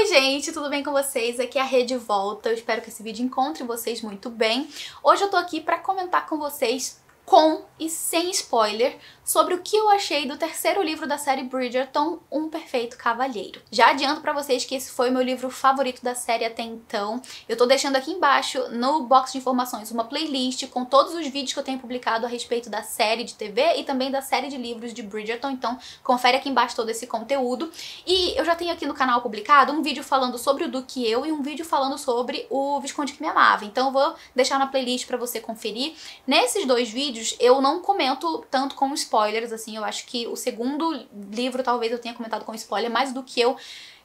Oi gente, tudo bem com vocês? Aqui é a Rê de volta, eu espero que esse vídeo encontre vocês muito bem. Hoje eu tô aqui pra comentar com vocês, com e sem spoiler, sobre o que eu achei do terceiro livro da série Bridgerton, Um Perfeito Cavalheiro. Já adianto pra vocês que esse foi o meu livro favorito da série até então. Eu tô deixando aqui embaixo, no box de informações, uma playlist com todos os vídeos que eu tenho publicado a respeito da série de TV e também da série de livros de Bridgerton, então confere aqui embaixo todo esse conteúdo. E eu já tenho aqui no canal publicado um vídeo falando sobre o Duque e eu e um vídeo falando sobre o Visconde que Me Amava, então eu vou deixar na playlist pra você conferir. Nesses dois vídeos eu não comento tanto com spoilers, assim, eu acho que o segundo livro talvez eu tenha comentado com spoiler, mais do que eu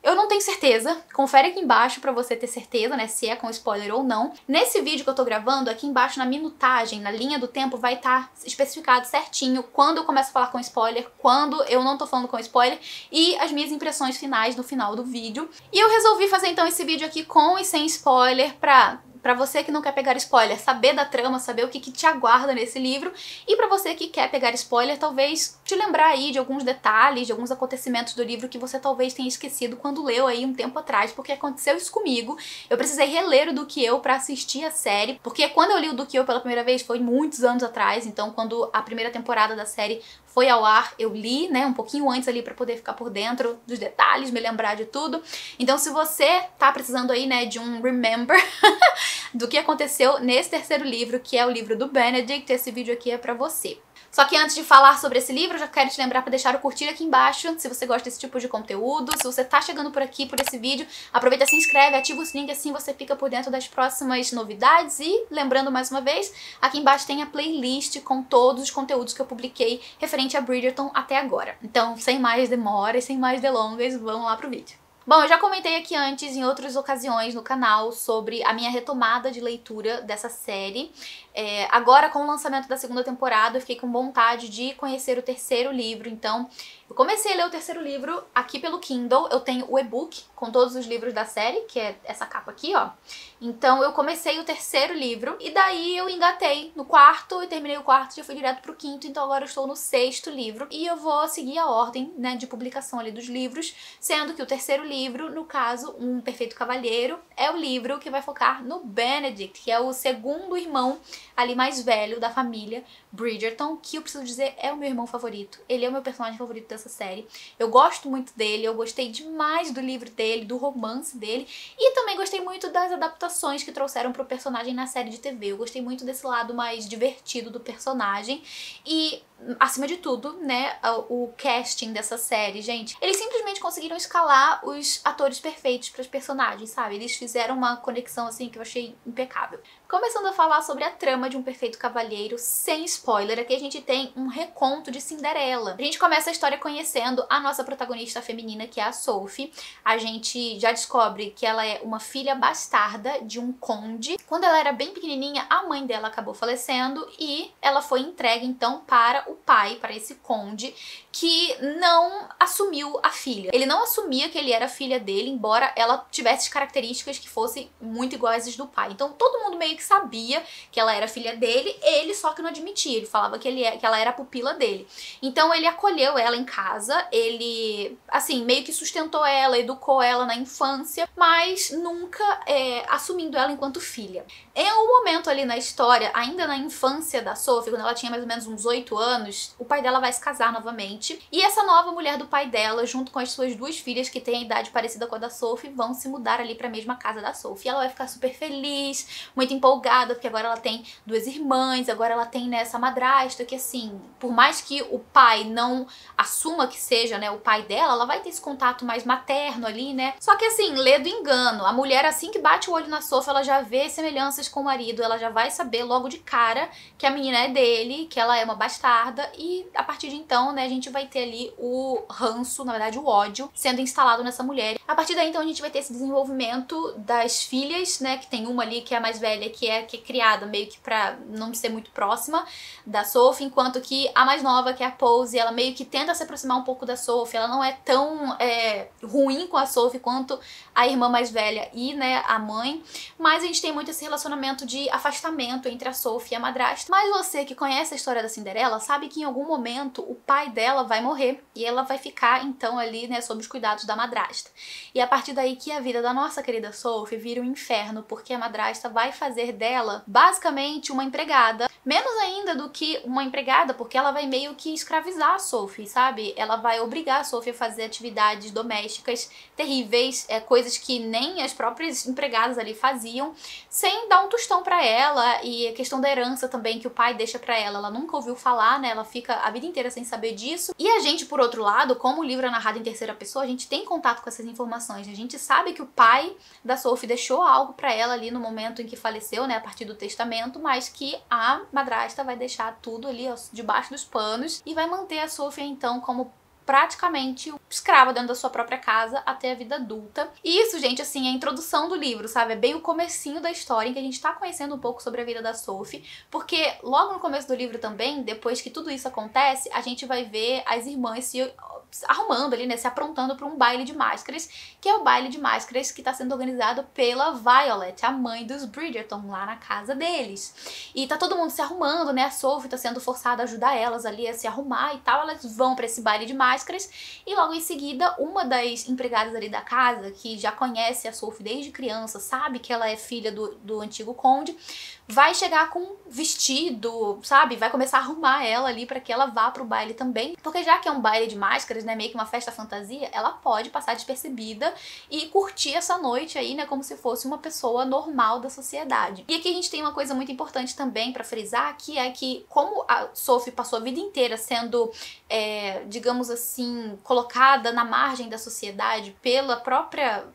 não tenho certeza. Confere aqui embaixo pra você ter certeza, né, se é com spoiler ou não. Nesse vídeo que eu tô gravando, aqui embaixo na minutagem, na linha do tempo, vai estar especificado certinho quando eu começo a falar com spoiler, quando eu não tô falando com spoiler e as minhas impressões finais no final do vídeo. E eu resolvi fazer então esse vídeo aqui com e sem spoiler pra você que não quer pegar spoiler, saber da trama, saber o que te aguarda nesse livro. E pra você que quer pegar spoiler, talvez te lembrar aí de alguns detalhes, de alguns acontecimentos do livro que você talvez tenha esquecido quando leu aí um tempo atrás, porque aconteceu isso comigo. Eu precisei reler o Duque e Eu pra assistir a série, porque quando eu li o Duque e Eu pela primeira vez foi muitos anos atrás, então quando a primeira temporada da série foi ao ar, eu li, né, um pouquinho antes ali pra poder ficar por dentro dos detalhes, me lembrar de tudo. Então se você tá precisando aí, né, de um remember do que aconteceu nesse terceiro livro, que é o livro do Benedict, esse vídeo aqui é pra você. Só que antes de falar sobre esse livro, eu já quero te lembrar para deixar o curtir aqui embaixo, se você gosta desse tipo de conteúdo. Se você tá chegando por aqui, por esse vídeo, aproveita, se inscreve, ativa o sininho, assim você fica por dentro das próximas novidades. E, lembrando mais uma vez, aqui embaixo tem a playlist com todos os conteúdos que eu publiquei referente a Bridgerton até agora. Então, sem mais demoras, sem mais delongas, vamos lá pro vídeo. Bom, eu já comentei aqui antes, em outras ocasiões no canal, sobre a minha retomada de leitura dessa série. Agora, com o lançamento da segunda temporada, eu fiquei com vontade de conhecer o terceiro livro, então eu comecei a ler o terceiro livro aqui pelo Kindle. Eu tenho o e-book com todos os livros da série, que é essa capa aqui, ó. Então eu comecei o terceiro livro e daí eu engatei no quarto e terminei o quarto e já fui direto pro quinto, então agora eu estou no sexto livro e eu vou seguir a ordem, né, de publicação ali dos livros, sendo que o terceiro livro, no caso, Um Perfeito Cavalheiro, é o livro que vai focar no Benedict, que é o segundo irmão ali mais velho da família Bridgerton, que eu preciso dizer é o meu irmão favorito. Ele é o meu personagem favorito dessa série. Eu gosto muito dele, eu gostei demais do livro dele, do romance dele, e também gostei muito das adaptações que trouxeram pro personagem na série de TV. Eu gostei muito desse lado mais divertido do personagem e, acima de tudo, né, o casting dessa série, gente, eles simplesmente conseguiram escalar os atores perfeitos para os personagens, sabe? Eles fizeram uma conexão, assim, que eu achei impecável. Começando a falar sobre a trama de Um Perfeito Cavalheiro, sem spoiler, aqui a gente tem um reconto de Cinderela. A gente começa a história conhecendo a nossa protagonista feminina, que é a Sophie. A gente já descobre que ela é uma filha bastarda de um conde. Quando ela era bem pequenininha, a mãe dela acabou falecendo e ela foi entregue, então, para o pai, para esse conde, que não assumiu a filha. Ele não assumia que ele era filha dele, embora ela tivesse características que fossem muito iguais às do pai. Então todo mundo meio que sabia que ela era filha dele, ele só que não admitia. Ele falava que ela era a pupila dele. Então ele acolheu ela em casa, ele, assim, meio que sustentou ela, educou ela na infância, mas nunca assumindo ela enquanto filha. Em um momento ali na história, ainda na infância da Sophie, quando ela tinha mais ou menos uns 8 anos, o pai dela vai se casar novamente, e essa nova mulher do pai dela, junto com as suas duas filhas, que têm a idade parecida com a da Sophie, vão se mudar ali pra mesma casa da Sophie. E ela vai ficar super feliz, muito empolgada, porque agora ela tem duas irmãs, agora ela tem, né, essa madrasta, que assim, por mais que o pai não assuma que seja, né, o pai dela, ela vai ter esse contato mais materno ali, né? Só que assim, lê do engano. A mulher, assim que bate o olho na Sophie, ela já vê semelhanças com o marido, ela já vai saber logo de cara que a menina é dele, que ela é uma bastarda, e a partir de então, né, a gente vai ter ali o ranço, na verdade o ódio, sendo instalado nessa mulher. A partir daí, então, a gente vai ter esse desenvolvimento das filhas, né, que tem uma ali que é a mais velha, que é criada meio que pra não ser muito próxima da Sophie, enquanto que a mais nova, que é a Pose, ela meio que tenta se aproximar um pouco da Sophie, ela não é tão ruim com a Sophie quanto a irmã mais velha e, né, a mãe, mas a gente tem muito esse relacionamento de afastamento entre a Sophie e a madrasta. Mas você que conhece a história da Cinderela sabe sabe que em algum momento o pai dela vai morrer e ela vai ficar então ali, né, sob os cuidados da madrasta. E a partir daí que a vida da nossa querida Sophie vira um inferno, porque a madrasta vai fazer dela basicamente uma empregada, menos ainda do que uma empregada, porque ela vai meio que escravizar a Sophie, sabe? Ela vai obrigar a Sophie a fazer atividades domésticas terríveis, coisas que nem as próprias empregadas ali faziam, sem dar um tostão pra ela. E a questão da herança também que o pai deixa pra ela nunca ouviu falar, né? Ela fica a vida inteira sem saber disso. E a gente, por outro lado, como o livro é narrado em terceira pessoa, a gente tem contato com essas informações. A gente sabe que o pai da Sophie deixou algo pra ela ali no momento em que faleceu, né? A partir do testamento, mas que a madrasta vai deixar tudo ali, ó, debaixo dos panos e vai manter a Sophie então como praticamente escrava dentro da sua própria casa até a vida adulta. E isso, gente, assim, é a introdução do livro, sabe? É bem o comecinho da história em que a gente tá conhecendo um pouco sobre a vida da Sophie, porque logo no começo do livro também, depois que tudo isso acontece, a gente vai ver as irmãs se arrumando ali, né, se aprontando para um baile de máscaras, que é o baile de máscaras que tá sendo organizado pela Violet, a mãe dos Bridgerton, lá na casa deles. E tá todo mundo se arrumando, né, a Sophie tá sendo forçada a ajudar elas ali a se arrumar e tal, elas vão para esse baile de máscaras e logo em seguida uma das empregadas ali da casa, que já conhece a Sophie desde criança, sabe que ela é filha do antigo conde, vai chegar com um vestido, sabe? Vai começar a arrumar ela ali pra que ela vá pro baile também. Porque já que é um baile de máscaras, né, meio que uma festa fantasia, ela pode passar despercebida e curtir essa noite aí, né, como se fosse uma pessoa normal da sociedade. E aqui a gente tem uma coisa muito importante também pra frisar, que é que como a Sophie passou a vida inteira sendo, digamos assim, colocada na margem da sociedade pela própria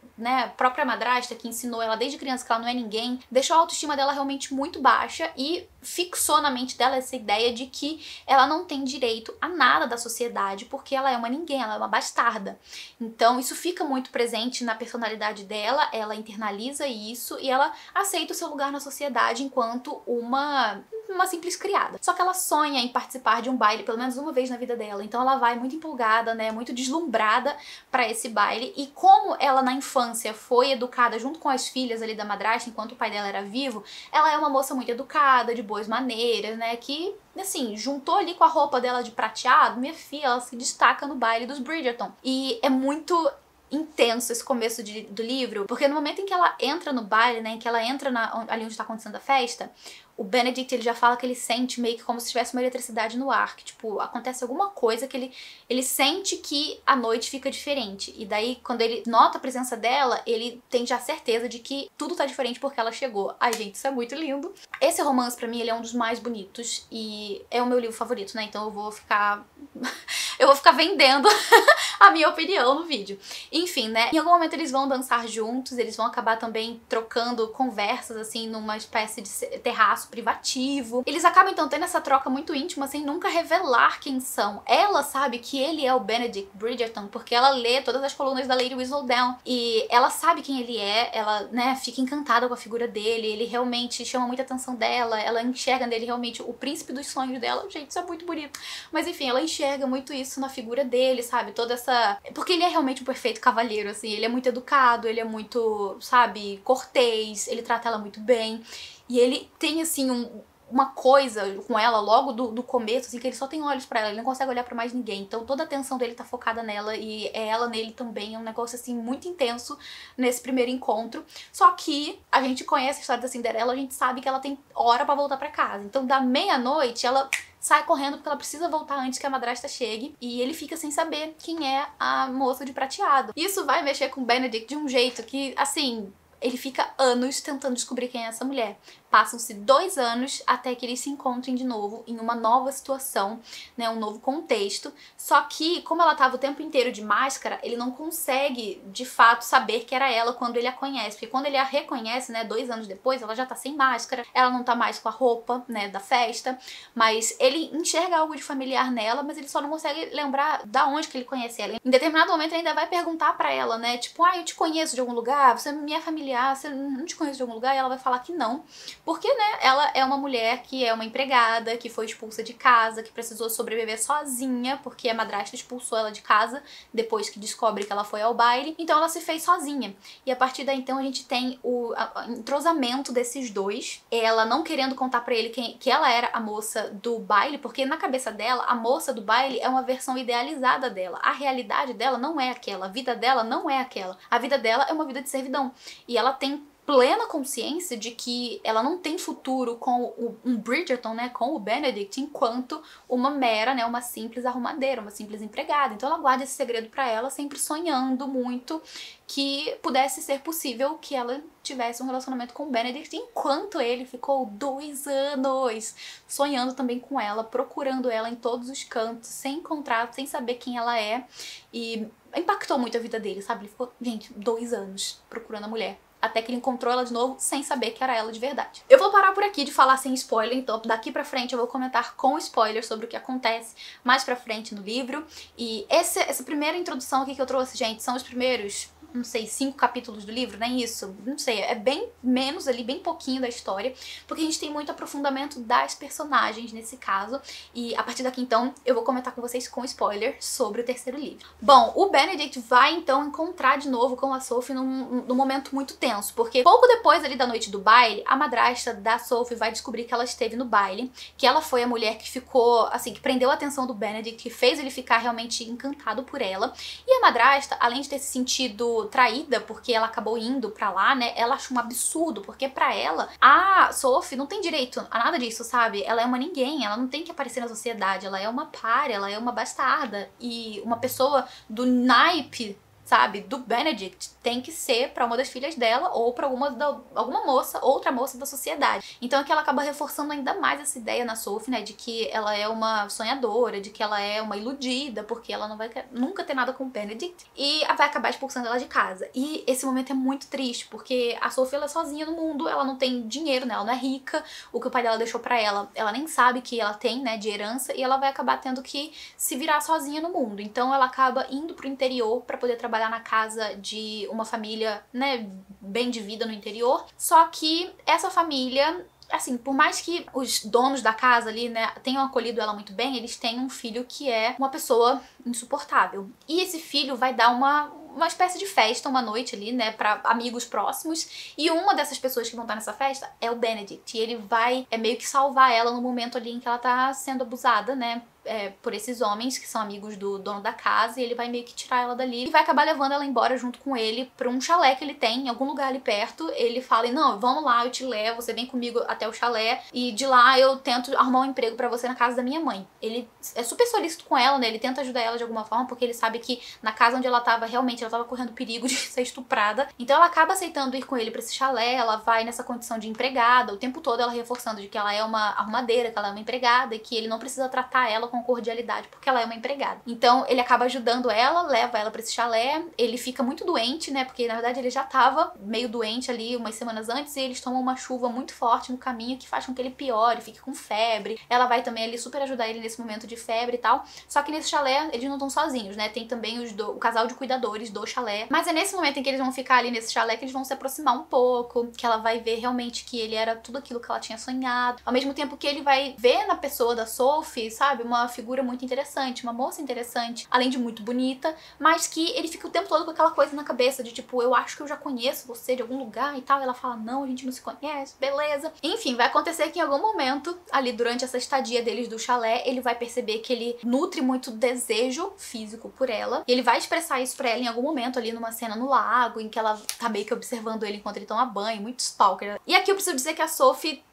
madrasta, que ensinou ela desde criança que ela não é ninguém, deixou a autoestima dela realmente muito baixa e fixou na mente dela essa ideia de que ela não tem direito a nada da sociedade porque ela é uma ninguém, ela é uma bastarda. Então isso fica muito presente na personalidade dela, ela internaliza isso e ela aceita o seu lugar na sociedade enquanto uma simples criada. Só que ela sonha em participar de um baile pelo menos uma vez na vida dela, então ela vai muito empolgada, né, muito deslumbrada pra esse baile. E como ela na infância foi educada junto com as filhas ali da madrasta enquanto o pai dela era vivo, ela é uma moça muito educada, de boas maneiras, né, que assim, juntou ali com a roupa dela de prateado, minha filha, ela se destaca no baile dos Bridgerton. E é muito intenso esse começo do livro, porque no momento em que ela entra no baile, né, em que ela entra ali onde tá acontecendo a festa, o Benedict, ele já fala que ele sente meio que como se tivesse uma eletricidade no ar, que tipo, acontece alguma coisa que ele sente que a noite fica diferente. E daí, quando ele nota a presença dela, ele tem já certeza de que tudo tá diferente porque ela chegou. Ai, gente, isso é muito lindo. Esse romance, pra mim, ele é um dos mais bonitos e é o meu livro favorito, né, então eu vou ficar vendendo a minha opinião no vídeo. Enfim, né, em algum momento eles vão dançar juntos, eles vão acabar também trocando conversas, assim, numa espécie de terraço privativo. Eles acabam então tendo essa troca muito íntima sem nunca revelar quem são. Ela sabe que ele é o Benedict Bridgerton porque ela lê todas as colunas da Lady Whistledown e ela sabe quem ele é, ela, né, fica encantada com a figura dele, ele realmente chama muita atenção dela, ela enxerga nele realmente o príncipe dos sonhos dela. Gente, isso é muito bonito. Mas enfim, ela enxerga muito isso na figura dele, sabe? Toda essa... Porque ele é realmente um perfeito cavalheiro, assim, ele é muito educado, ele é muito, sabe, cortês, ele trata ela muito bem. E ele tem, assim, uma coisa com ela logo do começo, assim, que ele só tem olhos pra ela, ele não consegue olhar pra mais ninguém. Então toda a atenção dele tá focada nela e é ela nele também. É um negócio, assim, muito intenso nesse primeiro encontro. Só que a gente conhece a história da Cinderela, a gente sabe que ela tem hora pra voltar pra casa. Então da meia-noite ela sai correndo porque ela precisa voltar antes que a madrasta chegue e ele fica sem saber quem é a moça de prateado. Isso vai mexer com o Benedict de um jeito que, assim... Ele fica anos tentando descobrir quem é essa mulher. Passam-se 2 anos até que eles se encontrem de novo em uma nova situação, né, um novo contexto. Só que, como ela tava o tempo inteiro de máscara, ele não consegue, de fato, saber que era ela quando ele a conhece. Porque quando ele a reconhece, né, 2 anos depois, ela já tá sem máscara, ela não tá mais com a roupa, né, da festa. Mas ele enxerga algo de familiar nela, mas ele só não consegue lembrar da onde que ele conhece ela. Em determinado momento ele ainda vai perguntar pra ela, né, tipo, eu te conheço de algum lugar? Você me é familiar? Você não te conhece de algum lugar? E ela vai falar que não. Porque, né, ela é uma mulher que é uma empregada, que foi expulsa de casa, que precisou sobreviver sozinha, porque a madrasta expulsou ela de casa depois que descobre que ela foi ao baile. Então ela se fez sozinha. E a partir daí, então, a gente tem o entrosamento desses dois. Ela não querendo contar pra ele que ela era a moça do baile, porque na cabeça dela, a moça do baile é uma versão idealizada dela. A realidade dela não é aquela, a vida dela não é aquela. A vida dela é uma vida de servidão. E ela tem plena consciência de que ela não tem futuro com um Bridgerton, né, com o Benedict, enquanto uma mera, né, uma simples arrumadeira, uma simples empregada. Então ela guarda esse segredo pra ela, sempre sonhando muito que pudesse ser possível que ela tivesse um relacionamento com o Benedict, enquanto ele ficou 2 anos sonhando também com ela, procurando ela em todos os cantos, sem encontrar, sem saber quem ela é, e impactou muito a vida dele, sabe? Ele ficou, gente, 2 anos procurando a mulher. Até que ele encontrou ela de novo sem saber que era ela de verdade. Eu vou parar por aqui de falar sem spoiler, então daqui pra frente eu vou comentar com spoiler sobre o que acontece mais pra frente no livro. E essa primeira introdução aqui que eu trouxe, gente, são os primeiros, não sei, 5 capítulos do livro, nem isso, não sei, é bem menos ali, bem pouquinho da história, porque a gente tem muito aprofundamento das personagens nesse caso, e a partir daqui então eu vou comentar com vocês com spoiler sobre o terceiro livro. Bom, o Benedict vai então encontrar de novo com a Sophie num momento muito tenso, porque pouco depois ali da noite do baile, a madrasta da Sophie vai descobrir que ela esteve no baile, que ela foi a mulher que ficou, assim, que prendeu a atenção do Benedict, que fez ele ficar realmente encantado por ela, e a madrasta, além de ter se sentido traída porque ela acabou indo pra lá, né, ela acha um absurdo, porque pra ela, a Sophie não tem direito a nada disso, sabe? Ela é uma ninguém, ela não tem que aparecer na sociedade, ela é uma pária, ela é uma bastarda, e uma pessoa do naipe, sabe, do Benedict, tem que ser pra uma das filhas dela ou pra alguma moça, outra moça da sociedade. Então é que ela acaba reforçando ainda mais essa ideia na Sophie, né, de que ela é uma sonhadora, de que ela é uma iludida, porque ela não vai nunca ter nada com o Benedict, e vai acabar expulsando ela de casa. E esse momento é muito triste, porque a Sophie, ela é sozinha no mundo, ela não tem dinheiro, né, ela não é rica, o que o pai dela deixou pra ela nem sabe que ela tem, né, de herança, e ela vai acabar tendo que se virar sozinha no mundo. Então ela acaba indo pro interior pra poder trabalhar na casa de uma família, né, bem de vida no interior. Só que essa família, assim, por mais que os donos da casa ali, né, tenham acolhido ela muito bem, eles têm um filho que é uma pessoa insuportável. E esse filho vai dar uma espécie de festa uma noite ali, né, pra amigos próximos, e uma dessas pessoas que vão estar nessa festa é o Benedict, e ele vai meio que salvar ela no momento ali em que ela tá sendo abusada, né, por esses homens que são amigos do dono da casa, e ele vai meio que tirar ela dali e vai acabar levando ela embora junto com ele pra um chalé que ele tem em algum lugar ali perto. Ele fala, não, vamos lá, eu te levo, você vem comigo até o chalé e de lá eu tento arrumar um emprego pra você na casa da minha mãe. Ele é super solícito com ela, né, ele tenta ajudar ela de alguma forma, porque ele sabe que na casa onde ela tava, realmente ela tava correndo perigo de ser estuprada. Então ela acaba aceitando ir com ele pra esse chalé, ela vai nessa condição de empregada, o tempo todo ela reforçando de que ela é uma arrumadeira, que ela é uma empregada e que ele não precisa tratar ela com cordialidade, porque ela é uma empregada. Então ele acaba ajudando ela, leva ela pra esse chalé, ele fica muito doente, né, porque na verdade ele já tava meio doente ali umas semanas antes, e eles tomam uma chuva muito forte no caminho que faz com que ele piore, fique com febre. Ela vai também ali super ajudar ele nesse momento de febre e tal, só que nesse chalé eles não estão sozinhos, né, tem também o casal de cuidadores do chalé, mas é nesse momento em que eles vão ficar ali nesse chalé que eles vão se aproximar um pouco, que ela vai ver realmente que ele era tudo aquilo que ela tinha sonhado, ao mesmo tempo que ele vai ver na pessoa da Sophie, sabe, uma figura muito interessante, uma moça interessante, além de muito bonita, mas que ele fica o tempo todo com aquela coisa na cabeça de tipo, eu acho que eu já conheço você de algum lugar e tal, e ela fala, não, a gente não se conhece, beleza. Enfim, vai acontecer que em algum momento, ali durante essa estadia deles do chalé, ele vai perceber que ele nutre muito desejo físico por ela, e ele vai expressar isso pra ela em algum momento, ali numa cena no lago, em que ela tá meio que observando ele enquanto ele toma banho, muito stalker. E aqui eu preciso dizer que a Sophie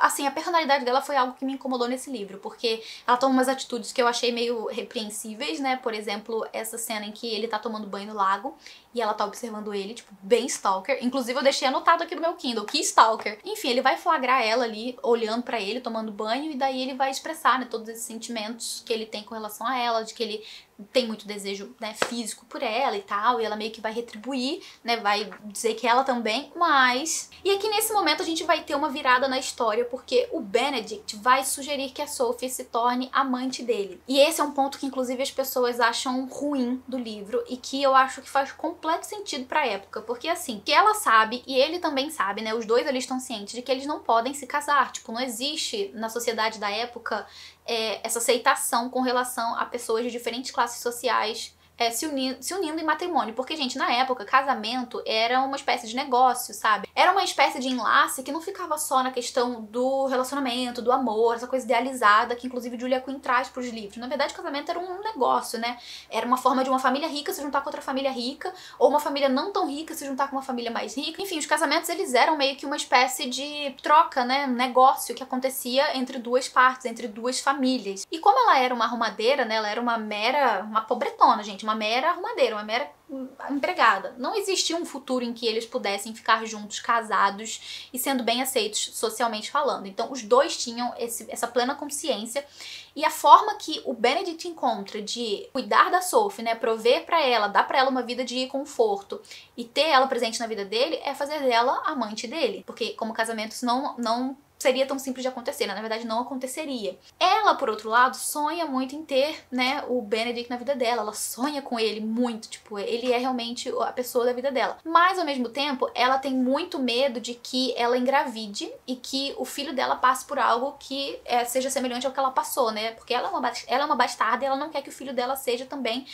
assim, a personalidade dela foi algo que me incomodou nesse livro, porque ela toma umas atitudes que eu achei meio repreensíveis, né? Por exemplo, essa cena em que ele tá tomando banho no lago e ela tá observando ele, tipo, bem stalker. Inclusive eu deixei anotado aqui no meu Kindle, que stalker. Enfim, ele vai flagrar ela ali, olhando pra ele, tomando banho, e daí ele vai expressar, né, todos esses sentimentos que ele tem com relação a ela, de que ele tem muito desejo, né, físico por ela e tal, e ela meio que vai retribuir, né, vai dizer que ela também, mas... E aqui nesse momento a gente vai ter uma virada na história, porque o Benedict vai sugerir que a Sophie se torne amante dele. E esse é um ponto que inclusive as pessoas acham ruim do livro e que eu acho que faz completo sentido pra época, porque assim, que ela sabe e ele também sabe, né, os dois ali estão cientes de que eles não podem se casar, tipo, não existe na sociedade da época essa aceitação com relação a pessoas de diferentes classes sociais se unindo em matrimônio. Porque, gente, na época, casamento era uma espécie de negócio, sabe? Era uma espécie de enlace que não ficava só na questão do relacionamento, do amor, essa coisa idealizada que, inclusive, Julia Quinn traz pros livros. Na verdade, o casamento era um negócio, né? Era uma forma de uma família rica se juntar com outra família rica, ou uma família não tão rica se juntar com uma família mais rica. Enfim, os casamentos, eles eram meio que uma espécie de troca, né? Um negócio que acontecia entre duas partes, entre duas famílias. E como ela era uma arrumadeira, né? Ela era uma pobretona, gente. Uma mera arrumadeira, uma mera empregada. Não existia um futuro em que eles pudessem ficar juntos, casados e sendo bem aceitos socialmente falando. Então os dois tinham essa plena consciência, e a forma que o Benedict encontra de cuidar da Sophie, né, prover pra ela, dar pra ela uma vida de conforto e ter ela presente na vida dele, é fazer dela amante dele. Porque como casamento isso não seria tão simples de acontecer, né? Na verdade não aconteceria. Ela, por outro lado, sonha muito em ter, né, o Benedict na vida dela. Ela sonha com ele muito, tipo, ele é realmente a pessoa da vida dela. Mas, ao mesmo tempo, ela tem muito medo de que ela engravide e que o filho dela passe por algo que seja semelhante ao que ela passou, né? Porque ela é uma bastarda e ela não quer que o filho dela seja também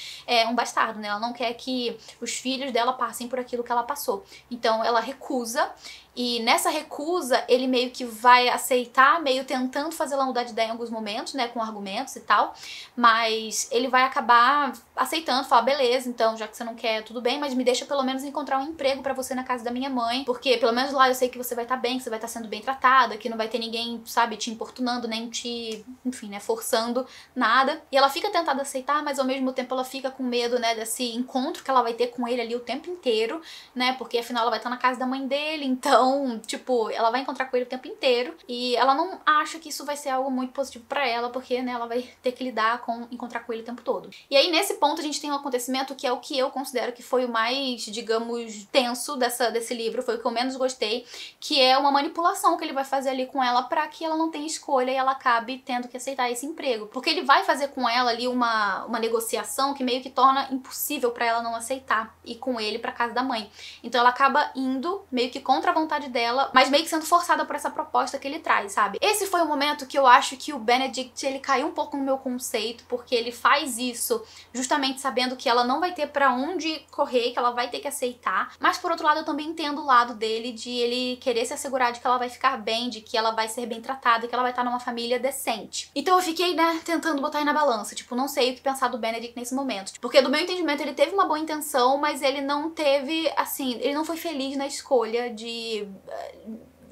um bastardo, né? Ela não quer que os filhos dela passem por aquilo que ela passou. Então, ela recusa. E nessa recusa, ele meio que vai aceitar, meio tentando fazer ela mudar de ideia em alguns momentos, né, com argumentos e tal, mas ele vai acabar aceitando, falar, beleza, então, já que você não quer, tudo bem, mas me deixa pelo menos encontrar um emprego pra você na casa da minha mãe, porque pelo menos lá eu sei que você vai estar bem, que você vai estar sendo bem tratada, que não vai ter ninguém, sabe, te importunando, nem te, enfim, né, forçando nada. E ela fica tentada aceitar, mas ao mesmo tempo ela fica com medo, né, desse encontro que ela vai ter com ele ali o tempo inteiro, né, porque afinal ela vai estar na casa da mãe dele, então, tipo, ela vai encontrar com ele o tempo inteiro e ela não acha que isso vai ser algo muito positivo pra ela, porque, né, ela vai ter que lidar com encontrar com ele o tempo todo. E aí, nesse ponto, a gente tem um acontecimento que é o que eu considero que foi o mais, digamos, tenso desse livro, foi o que eu menos gostei, que é uma manipulação que ele vai fazer ali com ela pra que ela não tenha escolha e ela acabe tendo que aceitar esse emprego. Porque ele vai fazer com ela ali uma negociação que meio que torna impossível pra ela não aceitar ir com ele pra casa da mãe. Então ela acaba indo meio que contra a vontade dela, mas meio que sendo forçada por essa proposta que ele traz, sabe? Esse foi o momento que eu acho que o Benedict, ele caiu um pouco no meu conceito, porque ele faz isso justamente sabendo que ela não vai ter pra onde correr, que ela vai ter que aceitar. Mas por outro lado, eu também entendo o lado dele de ele querer se assegurar de que ela vai ficar bem, de que ela vai ser bem tratada, que ela vai estar numa família decente. Então eu fiquei, né, tentando botar aí na balança, tipo, não sei o que pensar do Benedict nesse momento. Porque do meu entendimento ele teve uma boa intenção, mas ele não teve, assim, ele não foi feliz na escolha de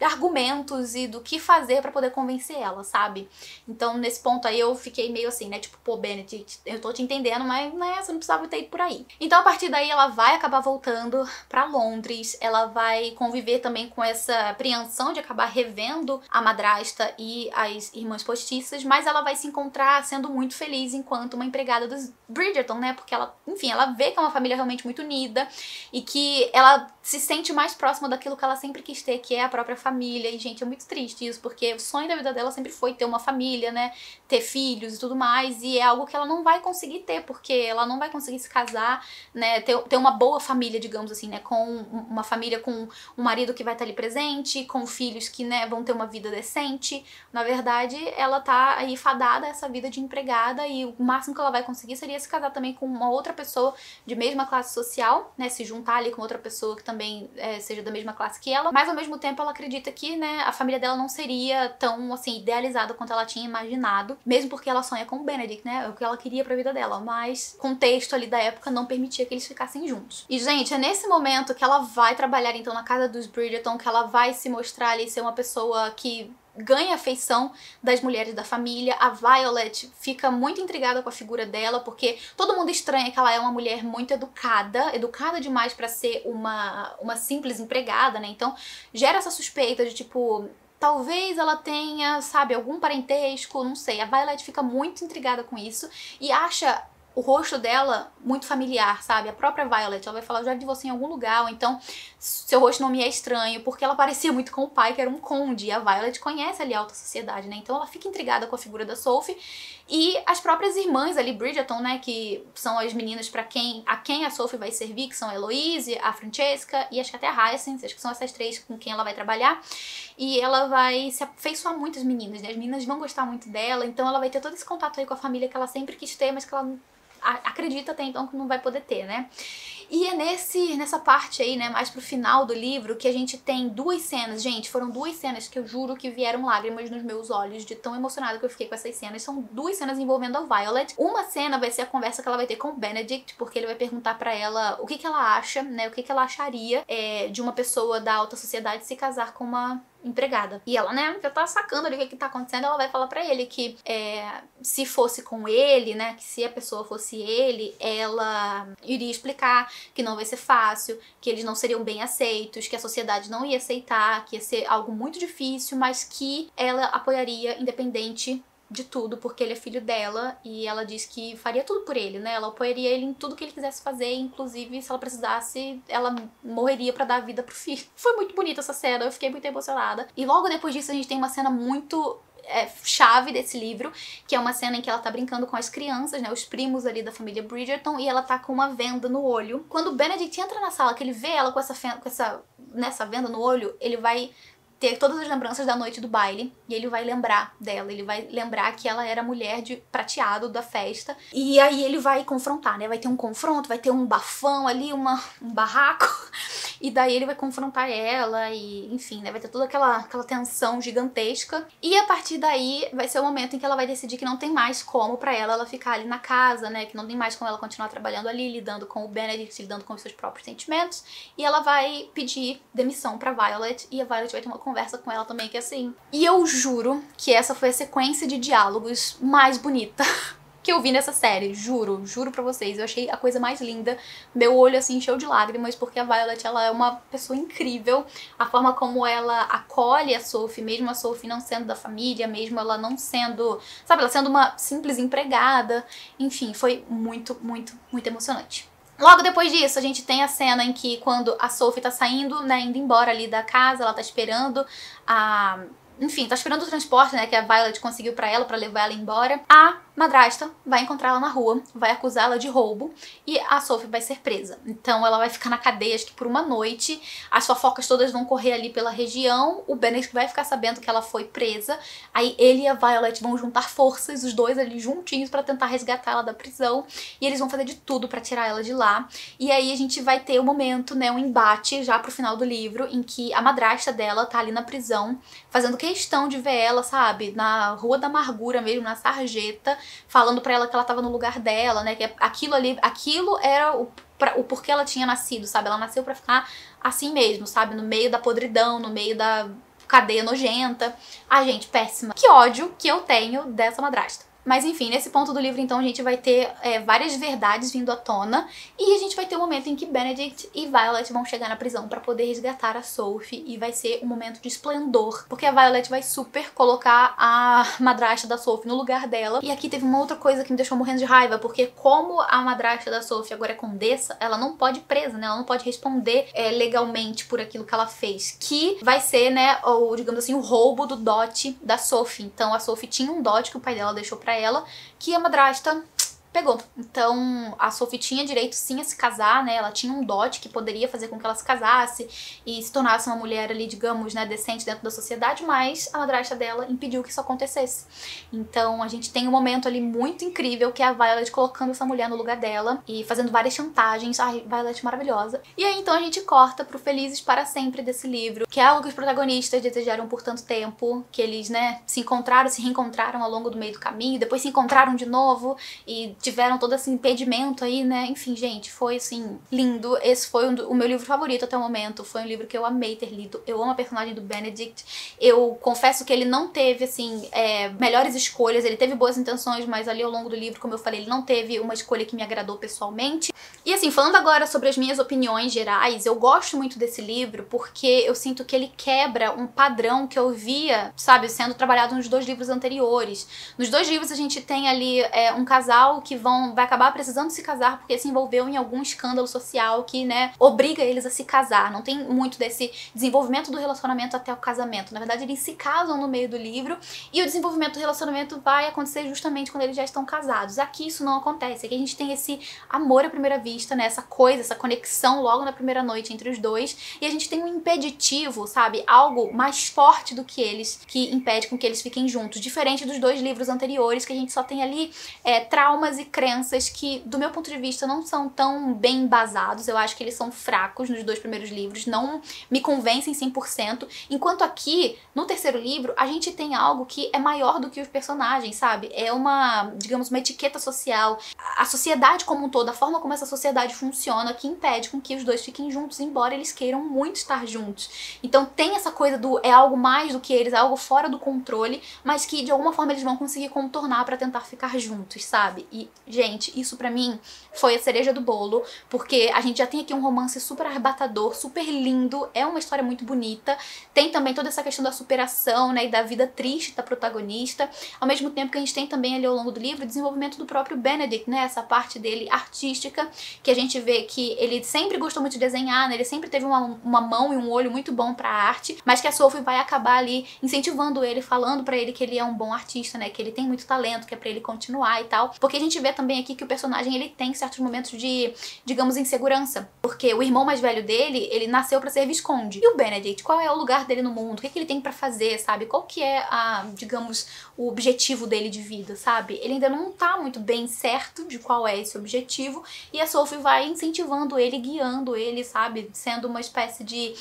argumentos e do que fazer pra poder convencer ela, sabe? Então, nesse ponto aí, eu fiquei meio assim, né? Tipo, pô, Benedict, eu tô te entendendo, mas, né, você não precisava ter ido por aí. Então, a partir daí, ela vai acabar voltando pra Londres, ela vai conviver também com essa apreensão de acabar revendo a madrasta e as irmãs postiças, mas ela vai se encontrar sendo muito feliz enquanto uma empregada dos Bridgerton, né? Porque ela, enfim, ela vê que é uma família realmente muito unida e que ela se sente mais próxima daquilo que ela sempre quis ter, que é a própria família. E, gente, é muito triste isso, porque o sonho da vida dela sempre foi ter uma família, né, ter filhos e tudo mais, e é algo que ela não vai conseguir ter, porque ela não vai conseguir se casar, né, ter uma boa família, digamos assim, né, com uma família com um marido que vai estar ali presente, com filhos que, né, vão ter uma vida decente. Na verdade, ela tá aí fadada a essa vida de empregada, e o máximo que ela vai conseguir seria se casar também com uma outra pessoa de mesma classe social, né, se juntar ali com outra pessoa que também seja da mesma classe que ela, mas ao mesmo tempo ela acredita que, né, a família dela não seria tão, assim, idealizada quanto ela tinha imaginado, mesmo porque ela sonha com o Benedict, né, é o que ela queria pra vida dela, mas o contexto ali da época não permitia que eles ficassem juntos. E, gente, é nesse momento que ela vai trabalhar, então, na casa dos Bridgerton, que ela vai se mostrar ali ser uma pessoa que ganha a afeição das mulheres da família. A Violet fica muito intrigada com a figura dela, porque todo mundo estranha que ela é uma mulher muito educada demais pra ser uma simples empregada, né? Então gera essa suspeita de, tipo, talvez ela tenha, sabe, algum parentesco, não sei. A Violet fica muito intrigada com isso e acha o rosto dela muito familiar, sabe? A própria Violet, ela vai falar, eu já vi você em algum lugar, ou então seu rosto não me é estranho, porque ela parecia muito com o pai, que era um conde, e a Violet conhece ali a alta sociedade, né? Então ela fica intrigada com a figura da Sophie, e as próprias irmãs ali, Bridgerton, né, que são as meninas a quem a Sophie vai servir, que são a Eloise, a Francesca e acho que até a Hyacinth, acho que são essas três com quem ela vai trabalhar, e ela vai se afeiçoar muito às meninas, né? As meninas vão gostar muito dela, então ela vai ter todo esse contato aí com a família que ela sempre quis ter, mas que ela acredita até então que não vai poder ter, né? E é nessa parte aí, né, mais pro final do livro, que a gente tem duas cenas. Gente, foram duas cenas que eu juro que vieram lágrimas nos meus olhos, de tão emocionada que eu fiquei com essas cenas. São duas cenas envolvendo a Violet. Uma cena vai ser a conversa que ela vai ter com o Benedict, porque ele vai perguntar pra ela o que ela acha, né, o que ela acharia de uma pessoa da alta sociedade se casar com uma empregada. E ela, né, já tá sacando ali o que tá acontecendo, ela vai falar pra ele que se fosse com ele, né, que se a pessoa fosse ele, ela iria explicar que não vai ser fácil, que eles não seriam bem aceitos, que a sociedade não ia aceitar, que ia ser algo muito difícil, mas que ela apoiaria independente de tudo, porque ele é filho dela, e ela diz que faria tudo por ele, né? Ela apoiaria ele em tudo que ele quisesse fazer, inclusive se ela precisasse, ela morreria pra dar a vida pro filho. Foi muito bonita essa cena, eu fiquei muito emocionada. E logo depois disso a gente tem uma cena muito chave desse livro, que é uma cena em que ela tá brincando com as crianças, né, os primos ali da família Bridgerton, e ela tá com uma venda no olho. Quando o Benedict entra na sala, que ele vê ela nessa venda no olho, ele vai ter todas as lembranças da noite do baile, e ele vai lembrar dela, ele vai lembrar que ela era a mulher de prateado da festa, e aí ele vai confrontar, né, vai ter um confronto, vai ter um bafão ali, um barraco, e daí ele vai confrontar ela, e enfim, né, vai ter toda aquela tensão gigantesca, e a partir daí vai ser o momento em que ela vai decidir que não tem mais como pra ela ficar ali na casa, né, que não tem mais como ela continuar trabalhando ali, lidando com o Benedict, lidando com os seus próprios sentimentos, e ela vai pedir demissão pra Violet, e a Violet vai ter uma conversa com ela também, que assim... E eu juro que essa foi a sequência de diálogos mais bonita que eu vi nessa série, juro pra vocês. Eu achei a coisa mais linda, meu olho assim encheu de lágrimas, porque a Violet, ela é uma pessoa incrível, a forma como ela acolhe a Sophie, mesmo a Sophie não sendo da família, mesmo ela não sendo, sabe, ela sendo uma simples empregada, enfim, foi muito, muito, muito emocionante. Logo depois disso, a gente tem a cena em que quando a Sophie tá saindo, né, indo embora ali da casa, ela tá esperando enfim, tá esperando o transporte, né, que a Violet conseguiu pra ela, pra levar ela embora. A madrasta vai encontrar ela na rua, vai acusá-la de roubo e a Sophie vai ser presa. Então ela vai ficar na cadeia, acho que por uma noite, as fofocas todas vão correr ali pela região, o Benedict vai ficar sabendo que ela foi presa, aí ele e a Violet vão juntar forças, os dois ali juntinhos pra tentar resgatar ela da prisão, e eles vão fazer de tudo pra tirar ela de lá. E aí a gente vai ter um momento, né, um embate já pro final do livro, em que a madrasta dela tá ali na prisão, fazendo questão de ver ela, sabe, na Rua da Amargura mesmo, na sarjeta, falando pra ela que ela tava no lugar dela, né, que aquilo ali, aquilo era o porquê ela tinha nascido, sabe, ela nasceu pra ficar assim mesmo, sabe, no meio da podridão, no meio da cadeia nojenta. Ai, gente, péssima. Que ódio que eu tenho dessa madrasta. Mas enfim, nesse ponto do livro, então, a gente vai ter várias verdades vindo à tona, e a gente vai ter um momento em que Benedict e Violet vão chegar na prisão pra poder resgatar a Sophie, e vai ser um momento de esplendor, porque a Violet vai super colocar a madrasta da Sophie no lugar dela. E aqui teve uma outra coisa que me deixou morrendo de raiva, porque como a madrasta da Sophie agora é condessa, ela não pode ir presa, né, ela não pode responder legalmente por aquilo que ela fez, que vai ser, né, digamos assim, o roubo do dote da Sophie. Então a Sophie tinha um dote que o pai dela deixou pra ela, que a madrasta pegou. Então a Sophie tinha direito sim a se casar, né, ela tinha um dote que poderia fazer com que ela se casasse e se tornasse uma mulher ali, digamos, né, decente dentro da sociedade, mas a madrasta dela impediu que isso acontecesse. Então a gente tem um momento ali muito incrível, que é a Violet colocando essa mulher no lugar dela e fazendo várias chantagens. Ai, Violet maravilhosa. E aí então a gente corta pro Felizes para Sempre desse livro, que é algo que os protagonistas desejaram por tanto tempo, que eles, né, se reencontraram ao longo do meio do caminho, depois se encontraram de novo e tiveram todo esse impedimento aí, né? Enfim, gente, foi assim, lindo. Esse foi o meu livro favorito até o momento. Foi um livro que eu amei ter lido. Eu amo a personagem do Benedict. Eu confesso que ele não teve, assim, melhores escolhas. Ele teve boas intenções, mas ali ao longo do livro, como eu falei, ele não teve uma escolha que me agradou pessoalmente. E assim, falando agora sobre as minhas opiniões gerais, eu gosto muito desse livro porque eu sinto que ele quebra um padrão que eu via, sabe, sendo trabalhado nos dois livros anteriores. Nos dois livros a gente tem ali um casal que vai acabar precisando se casar porque se envolveu em algum escândalo social que, né, obriga eles a se casar. Não tem muito desse desenvolvimento do relacionamento até o casamento. Na verdade, eles se casam no meio do livro e o desenvolvimento do relacionamento vai acontecer justamente quando eles já estão casados. Aqui isso não acontece. Aqui a gente tem esse amor à primeira vista, né, essa coisa, essa conexão logo na primeira noite entre os dois, e a gente tem um impeditivo, sabe, algo mais forte do que eles, que impede com que eles fiquem juntos, diferente dos dois livros anteriores, que a gente só tem ali traumas e crenças que, do meu ponto de vista, não são tão bem embasados. Eu acho que eles são fracos nos dois primeiros livros, não me convencem 100%, enquanto aqui, no terceiro livro, a gente tem algo que é maior do que os personagens, sabe? É uma, digamos, uma etiqueta social, a sociedade como um todo, a forma como essa sociedade funciona, que impede com que os dois fiquem juntos, embora eles queiram muito estar juntos. Então tem essa coisa do é algo mais do que eles, é algo fora do controle, mas que de alguma forma eles vão conseguir contornar pra tentar ficar juntos, sabe? E, gente, isso pra mim foi a cereja do bolo, porque a gente já tem aqui um romance super arrebatador, super lindo, é uma história muito bonita, tem também toda essa questão da superação, né, e da vida triste da protagonista, ao mesmo tempo que a gente tem também ali ao longo do livro o desenvolvimento do próprio Benedict, né, essa parte dele artística, que a gente vê que ele sempre gostou muito de desenhar, né, ele sempre teve uma mão e um olho muito bom pra arte, mas que a Sophie vai acabar ali incentivando ele, falando pra ele que ele é um bom artista, né, que ele tem muito talento, que é pra ele continuar e tal, porque a gente vê também aqui que o personagem, ele tem certos momentos de, digamos, insegurança, porque o irmão mais velho dele, ele nasceu pra ser visconde, e o Benedict, qual é o lugar dele no mundo, o que ele tem pra fazer, sabe, qual que é digamos, o objetivo dele de vida, sabe, ele ainda não tá muito bem certo de qual é esse objetivo, e a Sophie vai incentivando ele, guiando ele, sabe, sendo uma espécie de,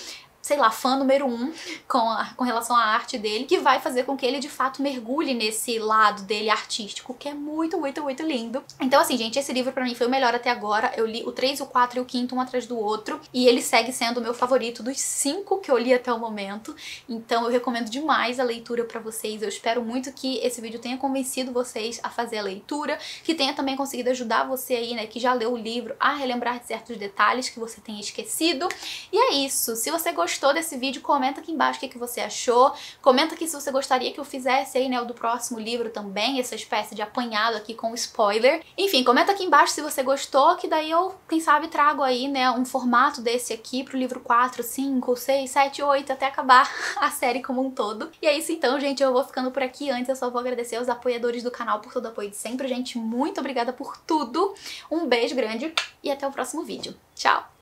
sei lá, fã número 1 com relação à arte dele, que vai fazer com que ele de fato mergulhe nesse lado dele artístico, que é muito, muito, muito lindo. Então assim, gente, esse livro pra mim foi o melhor até agora. Eu li o 3, o 4 e o 5º um atrás do outro, e ele segue sendo o meu favorito dos 5 que eu li até o momento. Então eu recomendo demais a leitura pra vocês. Eu espero muito que esse vídeo tenha convencido vocês a fazer a leitura, que tenha também conseguido ajudar você aí, né, que já leu o livro, a relembrar de certos detalhes que você tenha esquecido. E é isso. Se você gostou desse vídeo, comenta aqui embaixo o que você achou. Comenta aqui se você gostaria que eu fizesse aí, né, o do próximo livro também, essa espécie de apanhado aqui com spoiler. Enfim, comenta aqui embaixo se você gostou, que daí eu, quem sabe, trago aí, né, um formato desse aqui pro livro 4, 5, 6, 7, 8, até acabar a série como um todo. E é isso então, gente, eu vou ficando por aqui. Antes eu só vou agradecer aos apoiadores do canal por todo o apoio de sempre. Gente, muito obrigada por tudo. Um beijo grande e até o próximo vídeo. Tchau!